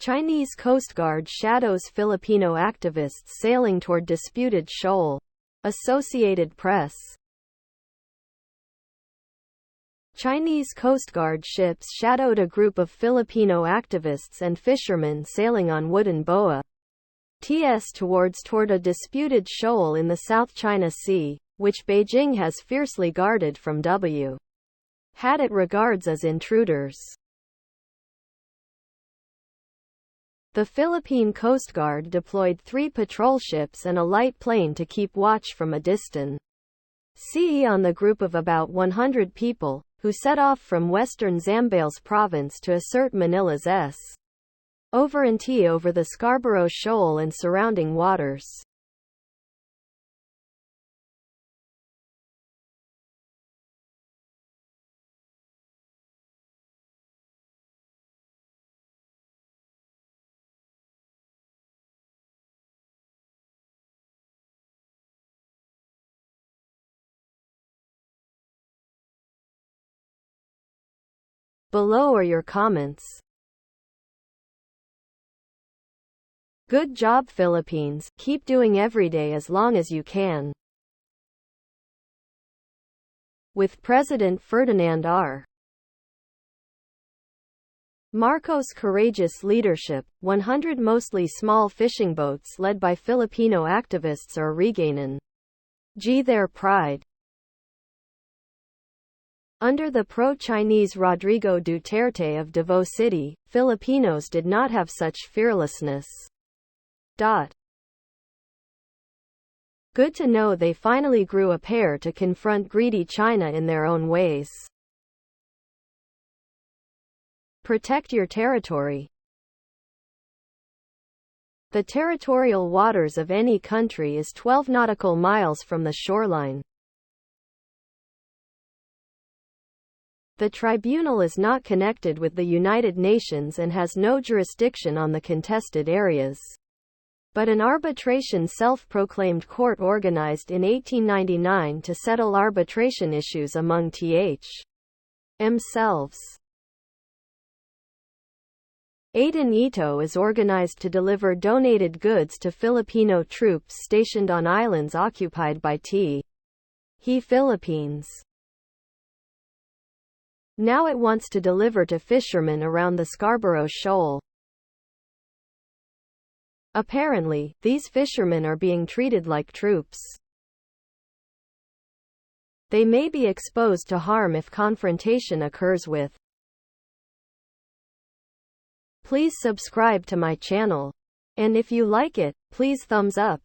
Chinese Coast Guard shadows Filipino activists sailing toward disputed shoal. Associated Press. Chinese Coast Guard ships shadowed a group of Filipino activists and fishermen sailing on wooden boa ts toward a disputed shoal in the South China Sea, which Beijing has fiercely guarded from W. Had it regards as intruders. The Philippine Coast Guard deployed 3 patrol ships and a light plane to keep watch from a distance. See on the group of about 100 people, who set off from western Zambales province to assert Manila's sovereignty over the Scarborough Shoal and surrounding waters. Below are your comments. Good job, Philippines. Keep doing every day as long as you can. With President Ferdinand R. Marcos' courageous leadership, 100 mostly small fishing boats led by Filipino activists are regaining their pride. Under the pro-Chinese Rodrigo Duterte of Davao City, Filipinos did not have such fearlessness. Good to know they finally grew a pair to confront greedy China in their own ways. Protect your territory. The territorial waters of any country is 12 nautical miles from the shoreline. The tribunal is not connected with the United Nations and has no jurisdiction on the contested areas. But an arbitration self-proclaimed court organized in 1899 to settle arbitration issues among themselves. Aiden Ito is organized to deliver donated goods to Filipino troops stationed on islands occupied by Philippines. Now it wants to deliver to fishermen around the Scarborough Shoal. Apparently, these fishermen are being treated like troops. They may be exposed to harm if confrontation occurs with. Please subscribe to my channel. And if you like it, please thumbs up.